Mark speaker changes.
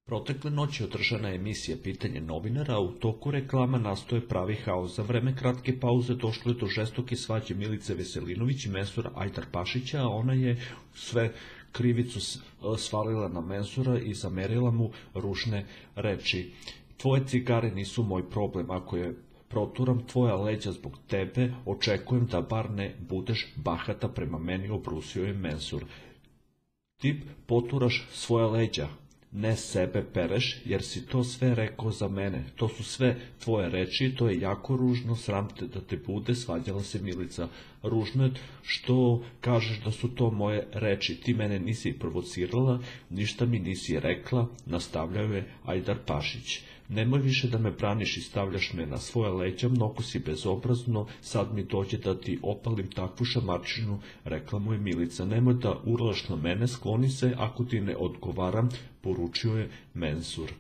Speaker 1: Protekle noći održana je emisija Pitanje novinara, a u toku reklama nastoje pravi haos. Za vreme kratke pauze došlo je do žestoke svađe Milice Veselinović i Mensura Ajdarpašića, a ona je sve krivicu svalila na Mensura i zamerila mu ružne reči. Tvoje cigare nisu moj problem, ako je proturam tvoja leđa zbog tebe, očekujem da bar ne budeš bahata prema meni, obrusio je Mensur. Ti poturaš svoja leđa, ne sebe pereš, jer si to sve rekao za mene. To su sve tvoje reči, to je jako ružno, sram te da te bude, svađala se Milica. Ružno je što kažeš da su to moje reči, ti mene nisi provocirala, ništa mi nisi rekla, nastavljao je Ajdarpašić. Nemoj više da me braniš i stavljaš me na svoje leđa, mnogo si bezobrazno, sad mi dođe da ti opalim takvu šamarčinu, rekla mu je Milica. Nemoj da urlaš na mene, skloni se, ako ti ne odgovaram, poručio je Mensur.